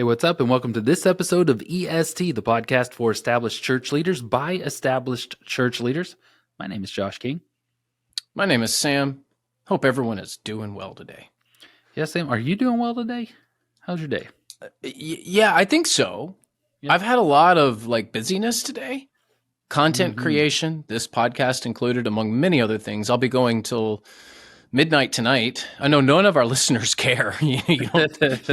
Hey, what's up, and welcome to this episode of EST, the podcast for established church leaders by established church leaders. My name is Josh King. My name is Sam. Hope everyone is doing well today. Yeah, Sam, are you doing well today? How's your day? Yeah, I think so. Yeah. I've had a lot of busyness today. Content creation, this podcast included, among many other things. I'll be going till midnight tonight. I know none of our listeners care. You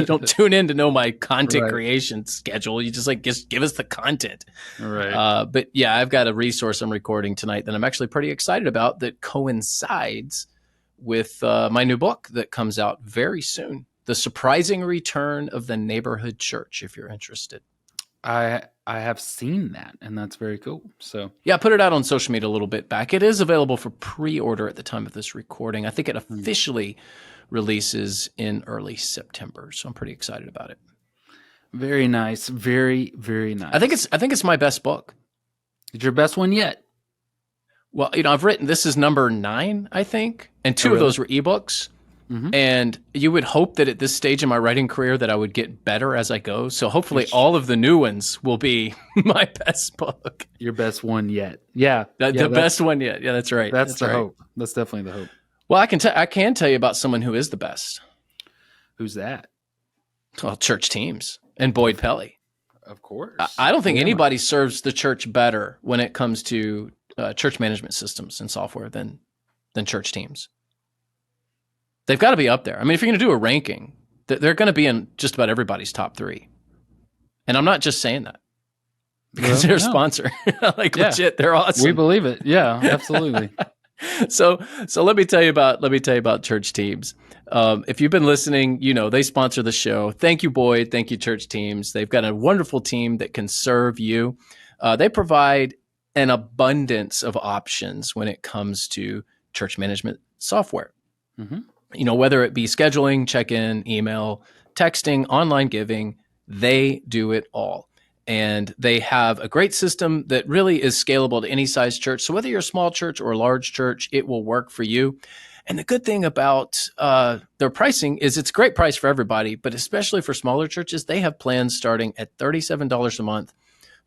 don't tune in to know my content creation schedule. You just give us the content. Right. But yeah, I've got a resource I'm recording tonight that I'm actually pretty excited about that coincides with my new book that comes out very soon. The Surprising Return of the Neighborhood Church, if you're interested. I have seen that, and that's very cool. So yeah, I put it out on social media a little bit back. It is available for pre-order at the time of this recording. I think it officially releases in early September, so I'm pretty excited about it. Very nice. Very, very nice. I think it's my best book. It's your best one yet. Well, I've written, this is number 9, I think, and 2 of those were ebooks. Mm-hmm. And you would hope that at this stage in my writing career that I would get better as I go. So hopefully all of the new ones will be my best book. Your best one yet. Yeah. The best one yet. Yeah, that's right. That's the hope. That's definitely the hope. Well, I can tell you about someone who is the best. Who's that? Well, church teams and Boyd Pelly. Of course. I don't think anybody serves the church better when it comes to church management systems and software than church teams. They've got to be up there. I mean, if you're going to do a ranking, they're going to be in just about everybody's top 3. And I'm not just saying that because they're a sponsor. Legit, they're awesome. We believe it. Yeah, absolutely. So let me tell you about church teams. If you've been listening, they sponsor the show. Thank you, Boyd. Thank you, church teams. They've got a wonderful team that can serve you. They provide an abundance of options when it comes to church management software. Mm-hmm. Whether it be scheduling, check-in, email, texting, online giving, they do it all. And they have a great system that really is scalable to any size church. So whether you're a small church or a large church, it will work for you. And the good thing about their pricing is it's a great price for everybody, but especially for smaller churches, they have plans starting at $37 a month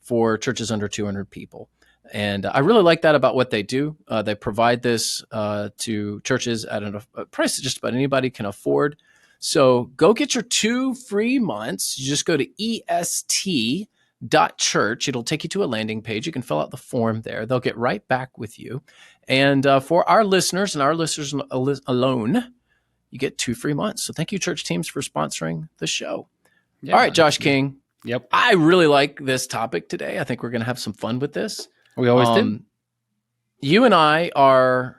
for churches under 200 people. And I really like that about what they do. They provide this to churches at a price that just about anybody can afford. So go get your 2 free months. You just go to est.church. It'll take you to a landing page. You can fill out the form there. They'll get right back with you. And for our listeners and our listeners alone, you get 2 free months. So thank you, church teams, for sponsoring the show. Yeah. All right, Josh King. Yep. I really like this topic today. I think we're going to have some fun with this. We always do. You and I are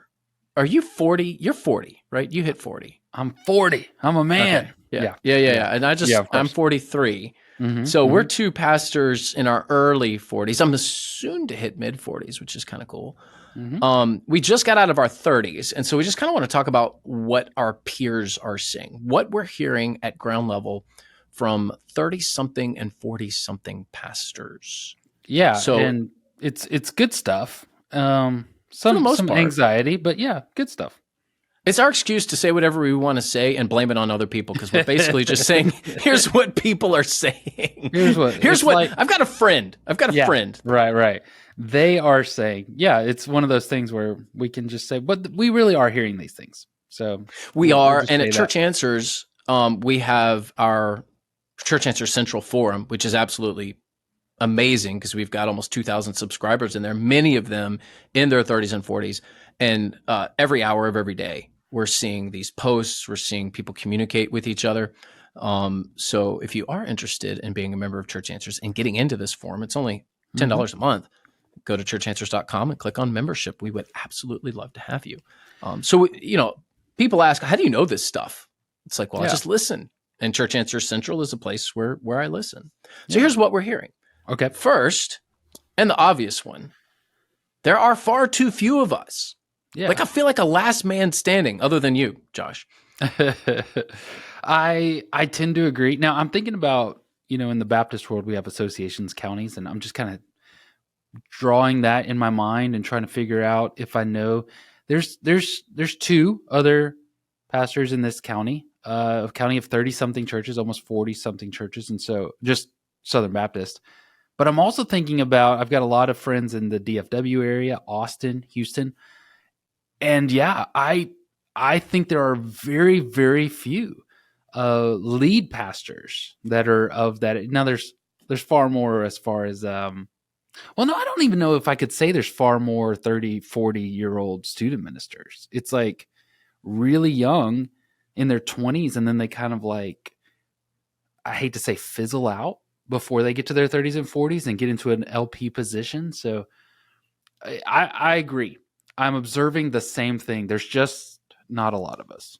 you 40? You're 40, right? You hit 40. I'm 40. I'm a man. Okay. Yeah. And I'm 43. Mm-hmm. So we're 2 pastors in our early 40s. I'm soon to hit mid 40s, which is kind of cool. Mm-hmm. We just got out of our 30s. And so we just kind of want to talk about what our peers are saying, what we're hearing at ground level from 30-something and 40-something pastors. Yeah. So, and it's good stuff. Some anxiety, but yeah, good stuff. It's our excuse to say whatever we want to say and blame it on other people because we're basically just saying, here's what people are saying. Here's what I've got a friend. Friend. Right. They are saying, it's one of those things where we can just say, but we really are hearing these things. So we are. And at Church Answers, we have our Church Answers Central Forum, which is absolutely amazing because we've got almost 2,000 subscribers in there, many of them in their 30s and 40s. And every hour of every day, we're seeing these posts. We're seeing people communicate with each other. So if you are interested in being a member of Church Answers and getting into this forum, it's only $10 a month. Go to churchanswers.com and click on membership. We would absolutely love to have you. So people ask, how do you know this stuff? It's like, well, I just listen. And Church Answers Central is a place where I listen. So here's what we're hearing. Okay. First, and the obvious one, there are far too few of us. Yeah. I feel like a last man standing other than you, Josh. I tend to agree. Now, I'm thinking about, in the Baptist world, we have associations, counties, and I'm just kind of drawing that in my mind and trying to figure out if I know. There's 2 other pastors in this county. a county of 30 something churches, almost 40 something churches. And so just Southern Baptist. But I'm also thinking about, I've got a lot of friends in the DFW area, Austin, Houston. And yeah, I think there are very, very few lead pastors that are of that. Now there's far more as far as, well, no, I don't even know if I could say there's far more 30, 40-year-old student ministers. It's like really young in their 20s, and then they kind of like, I hate to say fizzle out before they get to their 30s and 40s and get into an LP position. So I agree. I'm observing the same thing. There's just not a lot of us.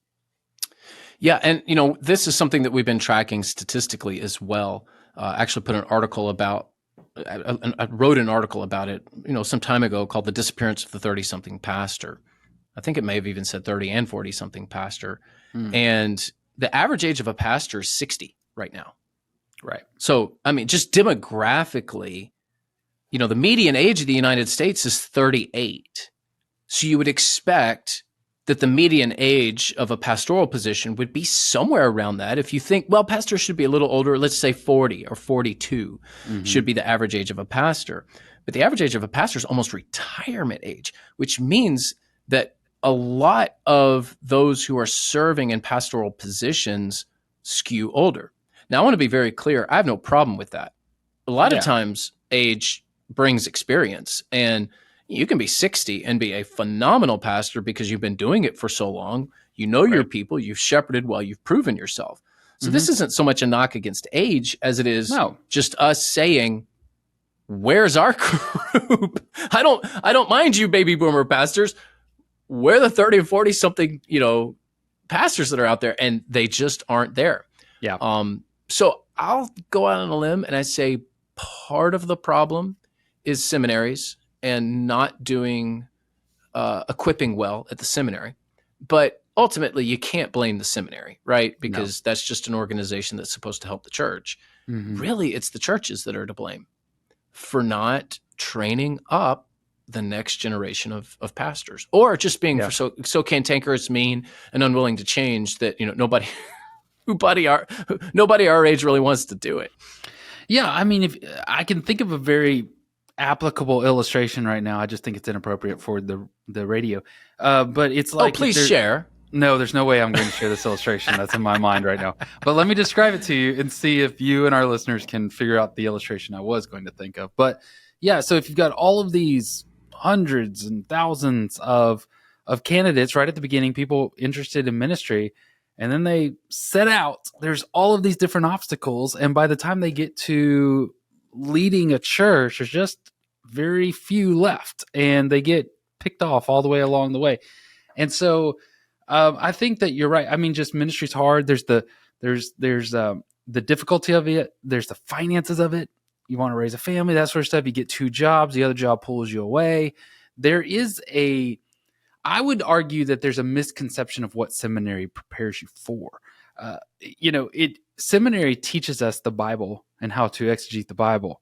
Yeah, and this is something that we've been tracking statistically as well. Actually, put an article about. I wrote an article about it, some time ago, called "The Disappearance of the 30-something Pastor." I think it may have even said 30 and 40-something pastor. And the average age of a pastor is 60 right now. Right. So, I mean, just demographically, the median age of the United States is 38. So you would expect that the median age of a pastoral position would be somewhere around that. If you think, well, pastors should be a little older, let's say 40 or 42 should be the average age of a pastor. But the average age of a pastor is almost retirement age, which means that a lot of those who are serving in pastoral positions skew older. Now, I want to be very clear. I have no problem with that. A lot of times age brings experience, and you can be 60 and be a phenomenal pastor because you've been doing it for so long. You know your people, you've shepherded well, you've proven yourself. So this isn't so much a knock against age as it is just us saying, where's our group? I don't mind you baby boomer pastors. We're the 30 and 40 something, pastors that are out there, and they just aren't there. Yeah. So I'll go out on a limb and I say part of the problem is seminaries and not doing equipping well at the seminary. But ultimately, you can't blame the seminary, right? Because that's just an organization that's supposed to help the church. Really, it's the churches that are to blame for not training up the next generation of pastors, or just being so cantankerous, mean, and unwilling to change that nobody our age really wants to do it. Yeah, I mean, if I can think of a very applicable illustration right now, I just think it's inappropriate for the radio. But it's like, please share. No, there's no way I'm going to share this illustration that's in my mind right now. But let me describe it to you and see if you and our listeners can figure out the illustration I was going to think of. But yeah, so if you've got all of these hundreds and thousands of candidates right at the beginning, people interested in ministry, and then they set out, there's all of these different obstacles. And by the time they get to leading a church, there's just very few left, and they get picked off all the way along the way. And so I think that you're right. I mean, just ministry's hard. There's the difficulty of it. There's the finances of it. You want to raise a family, that sort of stuff. You get 2 jobs. The other job pulls you away. I would argue that there's a misconception of what seminary prepares you for. Seminary teaches us the Bible and how to exegete the Bible.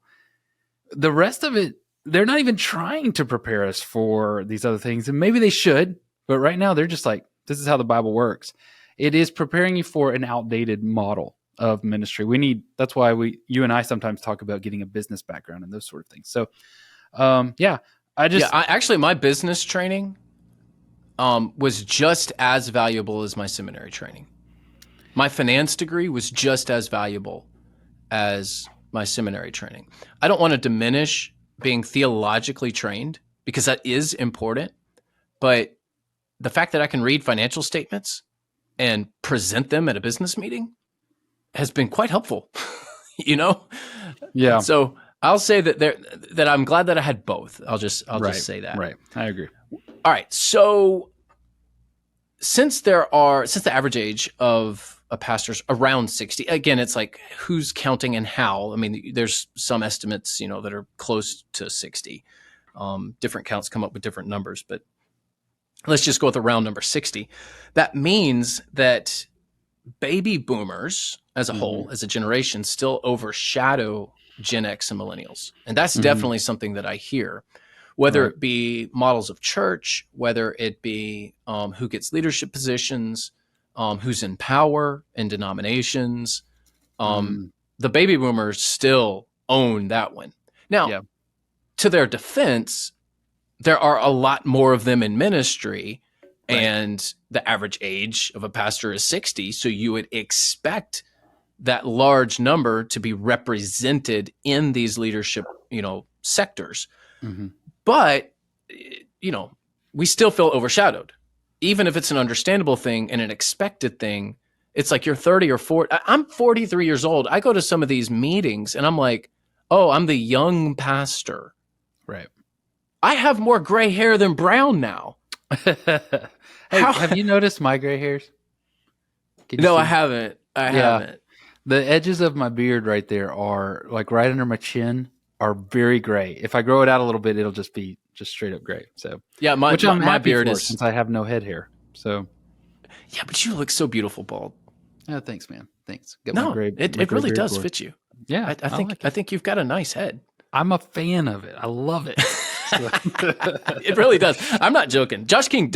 The rest of it, they're not even trying to prepare us for these other things. And maybe they should, but right now they're just like, this is how the Bible works. It is preparing you for an outdated model of ministry. That's why you and I sometimes talk about getting a business background and those sort of things. So, actually, my business training was just as valuable as my seminary training. My finance degree was just as valuable as my seminary training. I don't want to diminish being theologically trained, because that is important, but the fact that I can read financial statements and present them at a business meeting has been quite helpful, Yeah. So I'll say that I'm glad that I had both. I'll just say that. Right. I agree. All right. So since the average age of a pastor's around 60, again, it's like who's counting and how. I mean, there's some estimates, that are close to 60. Different counts come up with different numbers, but let's just go with a round number, 60. That means that baby boomers as a whole, as a generation, still overshadow Gen X and millennials. And that's definitely something that I hear, whether it be models of church, whether it be who gets leadership positions, who's in power in denominations. Mm, The baby boomers still own that one. Now, yeah. to their defense, there are a lot more of them in ministry, Right. and the average age of a pastor is 60. So you would expect that large number to be represented in these leadership, sectors. Hmm. But, you know, we still feel overshadowed. Even if it's an understandable thing and an expected thing, it's like you're 30 or 40. I'm 43 years old. I go to some of these meetings and I'm like, oh, I'm the young pastor. Right. I have more gray hair than brown now. Hey, How? have you noticed my gray hairs? Can you No, I see? haven't. I Yeah. haven't. The edges of my beard right there are like right under my chin are very gray. If I grow it out a little bit, it'll just be just straight up gray. So, Yeah, my, which my, I'm my happy beard for is. since I have no head hair. So, Yeah, but you look so beautiful, bald. yeah, thanks, man. Thanks. Get No, my it gray really beard does glory. fit you. Yeah, I I think like I it. think you've got a nice head. I'm a fan of it. I love it. It really does. I'm not joking. Josh King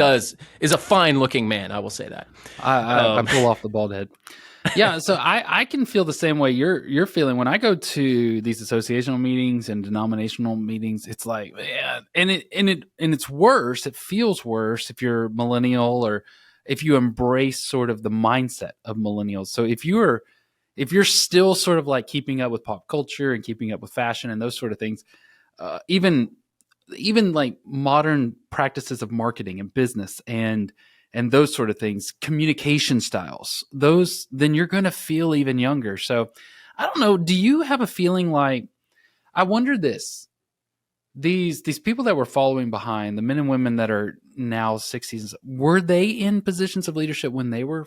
is a fine looking man. I will say that. I pull off the bald head. Yeah, so I can feel the same way you're feeling when I go to these associational meetings and denominational meetings. It's like, man, and it's worse. It feels worse if you're millennial or if you embrace sort of the mindset of millennials. So if you're still sort of like keeping up with pop culture and keeping up with fashion and those sort of things, even like modern practices of marketing and business and those sort of things, communication styles, those, then you're going to feel even younger. So I don't know. Do you have a feeling like, I wonder this, these people that were following behind, the men and women that are now 60s, were they in positions of leadership when they were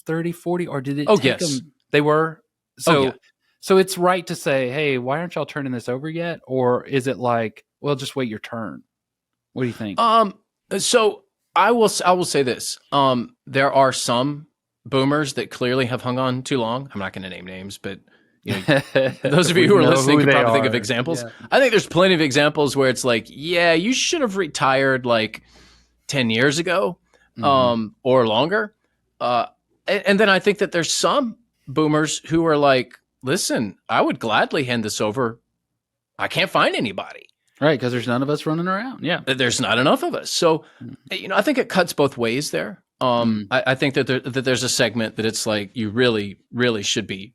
30, 40, or did it Oh take yes. them? They were. Oh yeah. So it's right to say, hey, why aren't y'all turning this over yet? Or is it like, well, just wait your turn? What do you think? So I will say this. There are some boomers that clearly have hung on too long. I'm not going to name names, but those of you We who are know listening who can they probably think of are. examples. Yeah. I think there's plenty of examples where it's like, yeah, you should have retired like 10 years ago, Hmm. or longer. Uh, and then I think that there's some boomers who are like, listen, I would gladly hand this over. I can't find anybody. Right, because there's none of us running around. Yeah. There's not enough of us. So, I think it cuts both ways there. Mm. I think that that there's a segment that it's like you really, really should be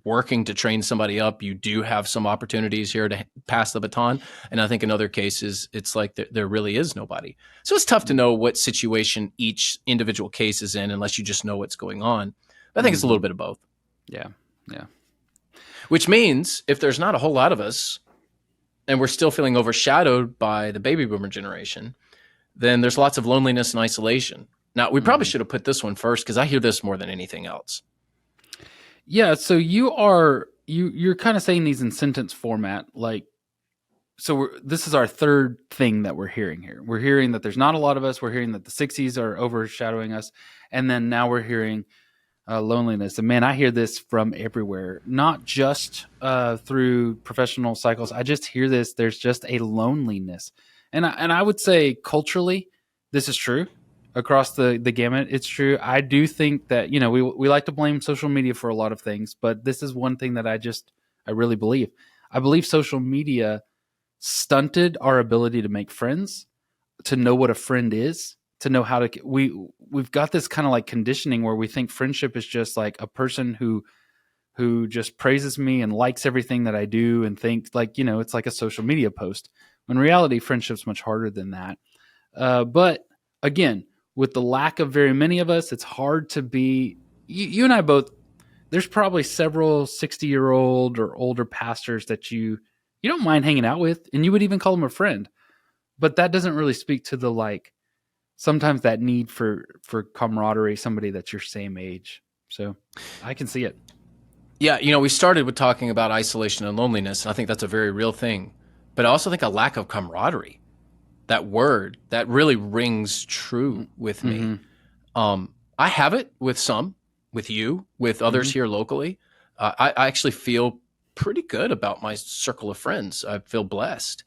working to train somebody up. You do have some opportunities here to pass the baton. And I think in other cases, it's like there really is nobody. So it's tough to know what situation each individual case is in unless you just know what's going on. But I think it's a Hmm. little bit of both. Yeah. Yeah. Which means if there's not a whole lot of us and we're still feeling overshadowed by the baby boomer generation, then there's lots of loneliness and isolation. Now, we probably Hmm. should have put this one first because I hear this more than anything else. Yeah. So you're kind of saying these in sentence format, like, so this is our third thing that we're hearing here. We're hearing that there's not a lot of us. We're hearing that the 60s are overshadowing us, and then now we're hearing loneliness. And man, I hear this from everywhere, not just through professional cycles. I just hear this. There's just a loneliness, and I would say culturally, this is true across the gamut. It's true. I do think that we like to blame social media for a lot of things, but this is one thing that I really believe. I believe social media stunted our ability to make friends, to know what a friend is, to know how to we've got this kind of like conditioning where we think friendship is just like a person who just praises me and likes everything that I do and think like, it's like a social media post. When in reality, friendship's much harder than that. But again, with the lack of very many of us, it's hard to be you and I both. There's probably several 60-year-old or older pastors that you don't mind hanging out with, and you would even call them a friend. But that doesn't really speak to the like sometimes that need for camaraderie, somebody that's your same age. So I can see it. Yeah, we started with talking about isolation and loneliness, and I think that's a very real thing. But I also think a lack of camaraderie, that word, that really rings true with me. Mm-hmm. I have it with some, with you, with Mm-hmm. others here locally. I actually feel pretty good about my circle of friends. I feel blessed.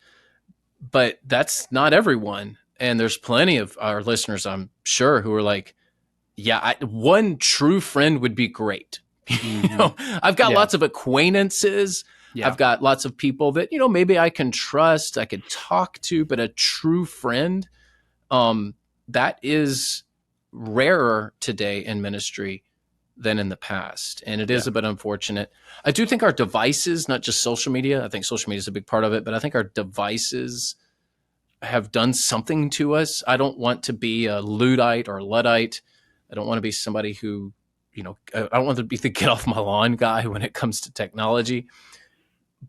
But that's not everyone. And there's plenty of our listeners, I'm sure, who are like, one true friend would be great. Hmm. I've got Yeah. lots of acquaintances. Yeah. I've got lots of people that, maybe I can trust, I could talk to, but a true friend, um, that is rarer today in ministry than in the past. And it is Yeah. a bit unfortunate. I do think our devices, not just social media, I think social media is a big part of it, but I think our devices have done something to us. I don't want to be a Luddite or Luddite. I don't want to be somebody who, I don't want to be the get off my lawn guy when it comes to technology.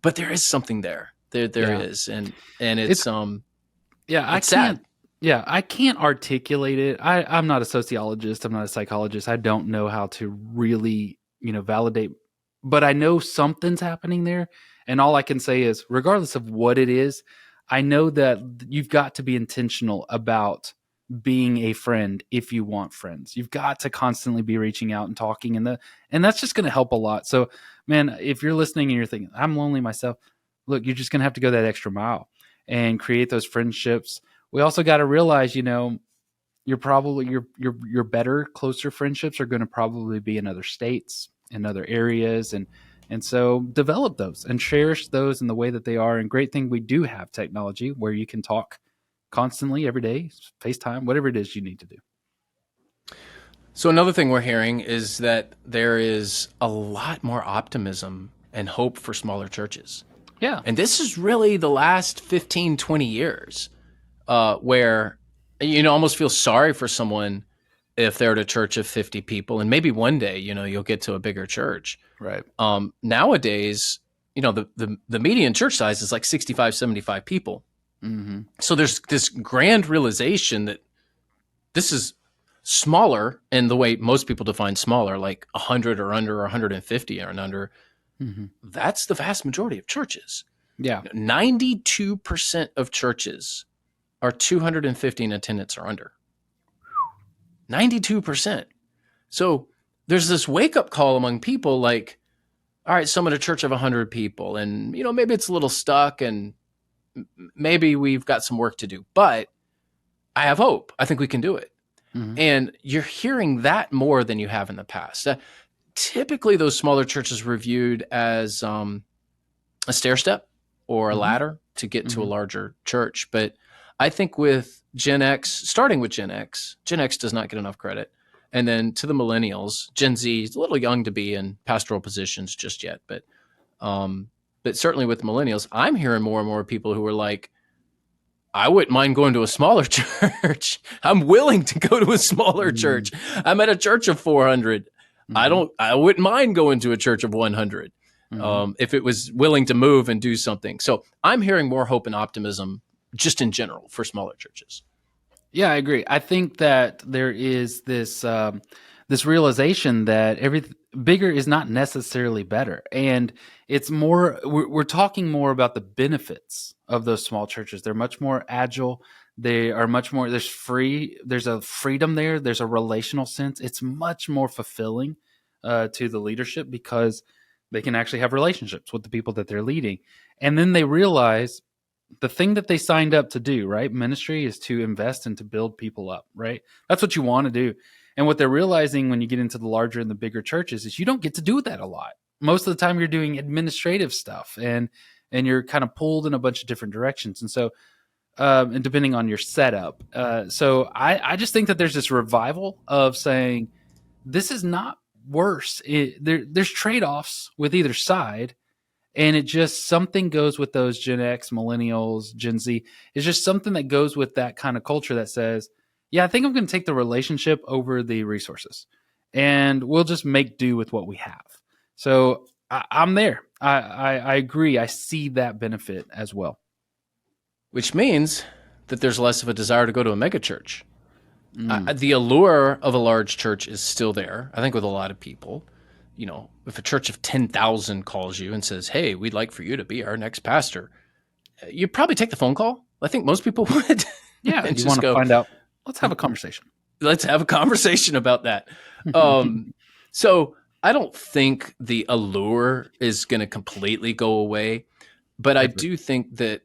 But there is something there. There Yeah. is, and It's yeah, I it's sad. can't yeah, I can't articulate it. I'm not a sociologist, I'm not a psychologist. I don't know how to really, validate, but I know something's happening there, and all I can say is regardless of what it is, I know that you've got to be intentional about being a friend if you want friends. You've got to constantly be reaching out and talking, and that's just going to help a lot. So, man, if you're listening and you're thinking, "I'm lonely myself," look, you're just going to have to go that extra mile and create those friendships. We also got to realize, you're probably your better, closer friendships are going to probably be in other states, in other areas, and so develop those and cherish those in the way that they are. And great thing we do have technology where you can talk constantly every day, FaceTime, whatever it is you need to do. So another thing we're hearing is that there is a lot more optimism and hope for smaller churches. Yeah, And this is really the last 15, 20 years, where almost feel sorry for someone if they're at a church of 50 people, and maybe one day, you'll get to a bigger church. right. Nowadays, the median church size is like 65, 75 people. Hmm. So there's this grand realization that this is smaller in the way most people define smaller, like 100 or under, or 150 or under. Hmm. That's the vast majority of churches. Yeah. 92% of churches are 250 in attendance or under. 92%. So there's this wake up call among people like, all right, so I'm at a church of 100 people, and maybe it's a little stuck, and maybe we've got some work to do, but I have hope. I think we can do it. Hmm. And you're hearing that more than you have in the past. Typically, those smaller churches were viewed as a stair step or a Hmm. ladder to get to a Hmm. larger church. But I think with Gen X, starting with Gen X does not get enough credit. And then to the millennials, Gen Z is a little young to be in pastoral positions just yet. But certainly with millennials, I'm hearing more and more people who are like, I wouldn't mind going to a smaller church. I'm willing to go to a smaller Hmm. church. I'm at a church of 400. Hmm. I wouldn't mind going to a church of 100 Hmm. if it was willing to move and do something. So I'm hearing more hope and optimism just in general for smaller churches. Yeah, I agree. I think that there is this realization that every bigger is not necessarily better, and it's more. We're talking more about the benefits of those small churches. They're much more agile. They are much more. There's a freedom there. There's a relational sense. It's much more fulfilling to the leadership because they can actually have relationships with the people that they're leading, and then they realize the thing that they signed up to do, right? Ministry is to invest and to build people up, right? That's what you want to do. And what they're realizing when you get into the larger and the bigger churches is you don't get to do that a lot. Most of the time you're doing administrative stuff and you're kind of pulled in a bunch of different directions. And so and depending on your setup. So I just think that there's this revival of saying this is not worse. There's trade-offs with either side, and it just something goes with those Gen X, millennials, Gen Z. It's just something that goes with that kind of culture that says, yeah, I think I'm going to take the relationship over the resources, and we'll just make do with what we have. So I'm there. I agree. I see that benefit as well. Which means that there's less of a desire to go to a megachurch. Mm. The allure of a large church is still there, I think, with a lot of people. If a church of 10,000 calls you and says, hey, we'd like for you to be our next pastor, you'd probably take the phone call. I think most people would. Yeah, And you just want to go, find out? Let's have a conversation. let's have a conversation about that. So I don't think the allure is going to completely go away, but I Ever. do think that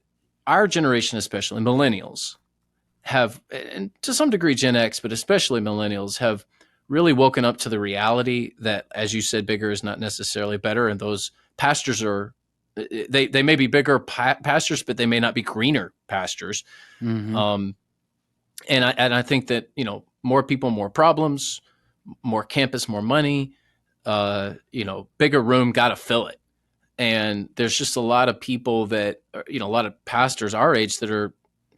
our generation, especially millennials, have, and to some degree Gen X, but especially millennials, have really woken up to the reality that, as you said, bigger is not necessarily better. And those pastures are, they may be bigger pastures, but they may not be greener pastures. Mm-hmm. Um, and I think that, more people, more problems, more campus, more money, bigger room, got to fill it. And there's just a lot of people that, a lot of pastors our age that are,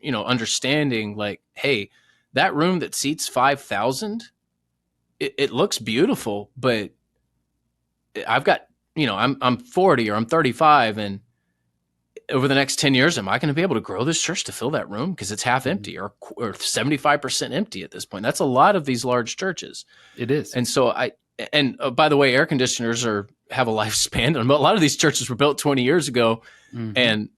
understanding like, hey, that room that seats 5,000, it looks beautiful, but I've got, I'm 40 or I'm 35, and over the next 10 years, am I going to be able to grow this church to fill that room? Because it's half Mm-hmm. empty, or 75% empty at this point. That's a lot of these large churches. It is. And so by the way, air conditioners have a lifespan. And a lot of these churches were built 20 years ago. Mm-hmm. And,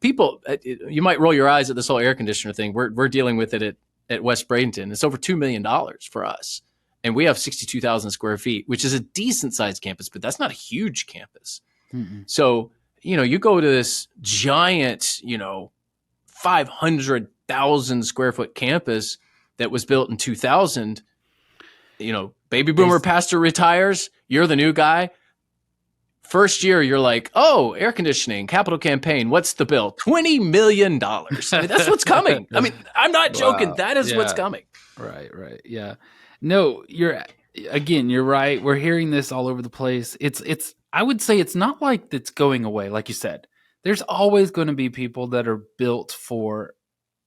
people, you might roll your eyes at this whole air conditioner thing. We're dealing with it at West Bradenton. It's over $2 million for us. And we have 62,000 square feet, which is a decent sized campus, but that's not a huge campus. Mm-hmm. So, you go to this giant, 500,000 square foot campus that was built in 2000, baby boomer pastor retires. You're the new guy. First year, you're like, oh, air conditioning, capital campaign. What's the bill? $20 million. I mean, that's what's coming. I mean, I'm not joking. Wow. That is what's Yeah. coming. Right. Yeah. No, you're right. We're hearing this all over the place. I would say it's not like it's going away. Like you said, there's always going to be people that are built for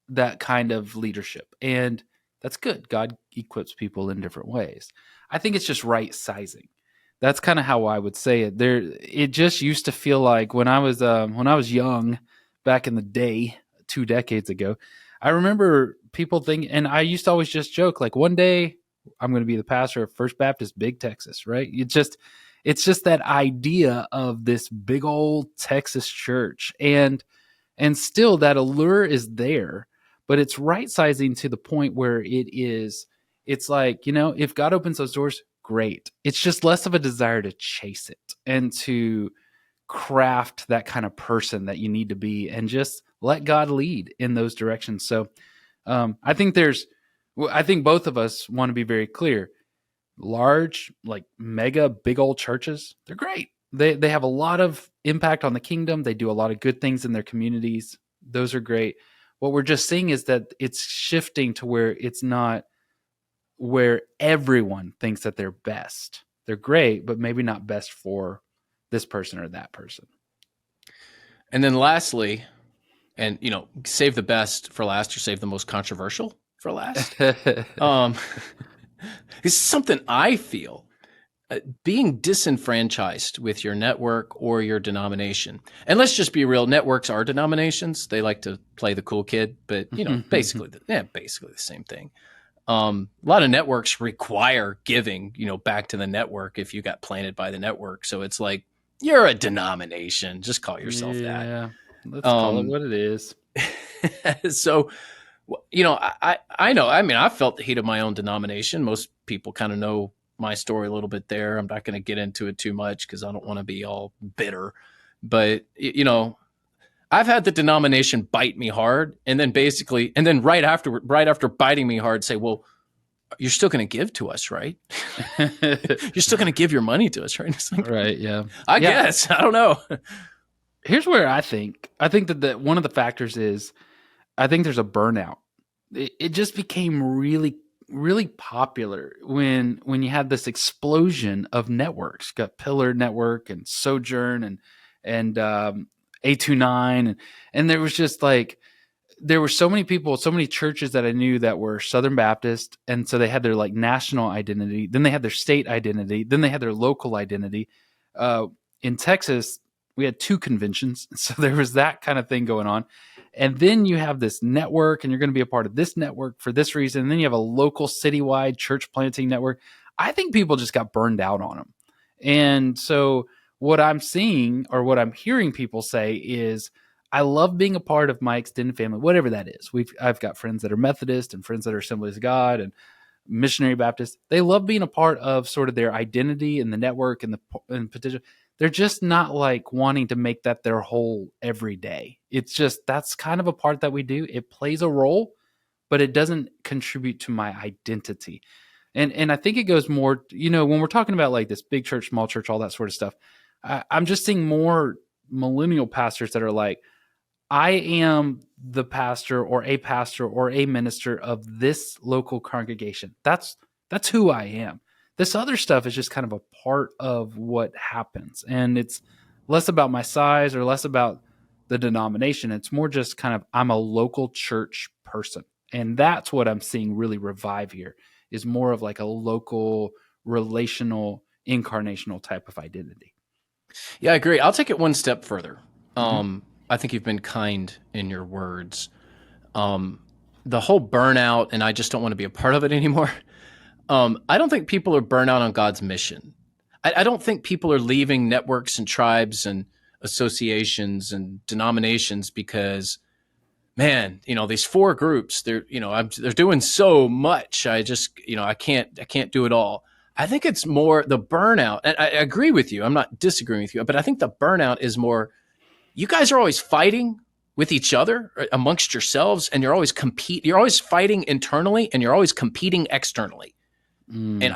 that kind of leadership. And that's good. God equips people in different ways. I think it's just right sizing. That's kind of how I would say it. It just used to feel like when I was young, back in the day, 2 decades ago, I remember people thinking, and I used to always just joke, like, one day I'm going to be the pastor of First Baptist Big Texas, right? It's just that idea of this big old Texas church, and still that allure is there, but it's right sizing to the point where it's like, if God opens those doors, great. It's just less of a desire to chase it and to craft that kind of person that you need to be, and just let God lead in those directions. So I think both of us want to be very clear. Large, like mega big old churches, they're great. They have a lot of impact on the kingdom. They do a lot of good things in their communities. Those are great. What we're just seeing is that it's shifting to where it's not where everyone thinks that they're best. They're great, but maybe not best for this person or that person. And then lastly, and save the best for last, or save the most controversial for last. It's something I feel, being disenfranchised with your network or your denomination. And let's just be real, networks are denominations. They like to play the cool kid, but basically the same thing. A lot of networks require giving, back to the network if you got planted by the network. So it's like, you're a denomination. Just call yourself that. Yeah, let's call it what it is. So, I know. I mean, I felt the heat of my own denomination. Most people kind of know my story a little bit there. I'm not going to get into it too much because I don't want to be all bitter. But, I've had the denomination bite me hard, and then right after biting me hard, say, well, you're still going to give to us, right? You're still going to give your money to us, right? It's like, right. Yeah. I guess. I don't know. Here's where I think that one of the factors is, I think there's a burnout. It just became really, really popular when you had this explosion of networks. Got Pillar Network and Sojourn and A29, and there was just like, there were so many people, so many churches that I knew that were Southern Baptist, and so they had their like national identity, then they had their state identity, then they had their local identity. In Texas, we had 2 conventions, so there was that kind of thing going on. And then you have this network, and you're going to be a part of this network for this reason. And then you have a local citywide church planting network. I think people just got burned out on them. And so what I'm seeing, or what I'm hearing people say, is, I love being a part of my extended family, whatever that is. I've got friends that are Methodist and friends that are Assemblies of God and Missionary Baptist. They love being a part of sort of their identity and the network and the petition. They're just not like wanting to make that their whole every day. It's just, that's kind of a part that we do. It plays a role, but it doesn't contribute to my identity. And I think it goes more, when we're talking about like this big church, small church, all that sort of stuff, I'm just seeing more millennial pastors that are like, I am the pastor or a minister of this local congregation. That's who I am. This other stuff is just kind of a part of what happens. And it's less about my size or less about the denomination. It's more just kind of, I'm a local church person. And that's what I'm seeing really revive here, is more of like a local, relational, incarnational type of identity. Yeah, I agree. I'll take it one step further. Mm-hmm. I think you've been kind in your words. The whole burnout, and I just don't want to be a part of it anymore. I don't think people are burnt out on God's mission. I don't think people are leaving networks and tribes and associations and denominations because, man, these four groups, they're doing so much. I just, I can't do it all. I think it's more the burnout. And I agree with you. I'm not disagreeing with you, but I think the burnout is more, you guys are always fighting with each other amongst yourselves, and you're always fighting internally, and you're always competing externally. And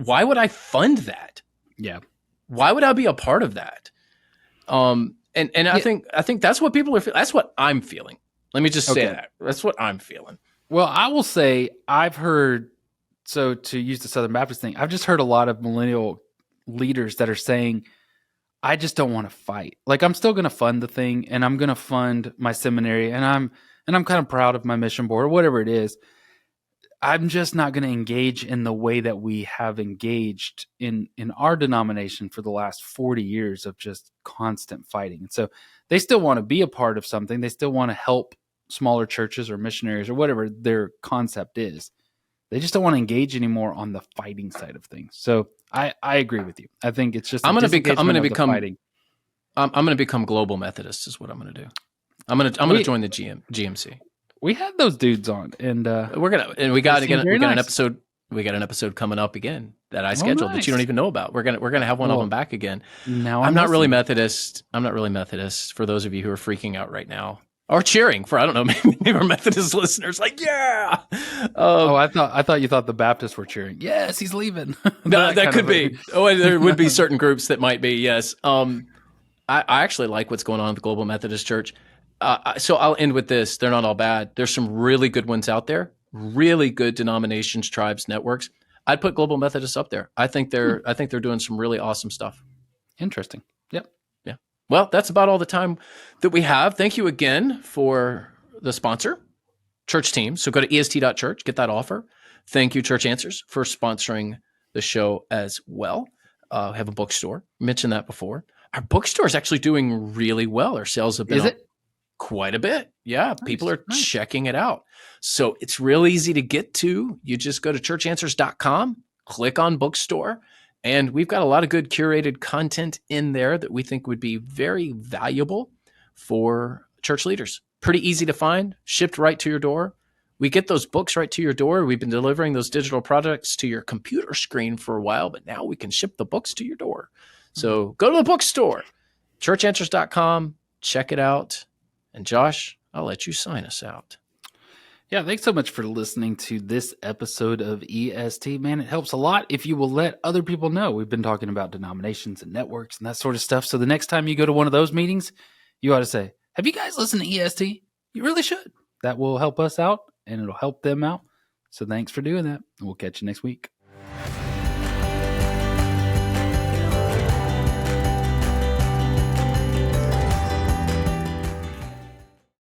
why would I fund that? Yeah. Why would I be a part of that? And yeah. I think that's what people are feeling. That's what I'm feeling. Let me just say that. That's what I'm feeling. Well, I will say I've heard, so to use the Southern Baptist thing, I've just heard a lot of millennial leaders that are saying, I just don't want to fight. Like, I'm still going to fund the thing, and I'm going to fund my seminary, and I'm kind of proud of my mission board or whatever it is. I'm just not going to engage in the way that we have engaged in our denomination for the last 40 years of just constant fighting. And so they still want to be a part of something. They still want to help smaller churches or missionaries or whatever their concept is. They just don't want to engage anymore on the fighting side of things. So I agree with you. I think it's just I'm going to become global Methodist is what I'm going to do. I'm going to join the GMC. We had those dudes on, and we got an episode. We got an episode coming up again that I scheduled that you don't even know about. We're gonna have one of them back again. Now I'm not really Methodist. I'm not really Methodist. For those of you who are freaking out right now or cheering for, I don't know, maybe our Methodist listeners like, yeah. I thought you thought the Baptists were cheering. Yes, he's leaving. that could be. There would be certain groups that might be. Yes. I actually like what's going on with the Global Methodist Church. So I'll end with this. They're not all bad. There's some really good ones out there, really good denominations, tribes, networks. I'd put Global Methodists up there. I think they're doing some really awesome stuff. Interesting. Yep. Yeah. Well, that's about all the time that we have. Thank you again for the sponsor, Church Team. So go to est.church, get that offer. Thank you, Church Answers, for sponsoring the show as well. We have a bookstore. Mentioned that before. Our bookstore is actually doing really well. Our sales have been Is it? Quite a bit. Yeah. Nice, people are checking it out. So it's real easy to get to. You just go to churchanswers.com, click on bookstore, and we've got a lot of good curated content in there that we think would be very valuable for church leaders. Pretty easy to find, shipped right to your door. We get those books right to your door. We've been delivering those digital products to your computer screen for a while, but now we can ship the books to your door. So go to the bookstore, churchanswers.com, check it out. And Josh, I'll let you sign us out. Yeah, thanks so much for listening to this episode of EST. Man, it helps a lot if you will let other people know. We've been talking about denominations and networks and that sort of stuff. So the next time you go to one of those meetings, you ought to say, have you guys listened to EST? You really should. That will help us out, and it'll help them out. So thanks for doing that. We'll catch you next week.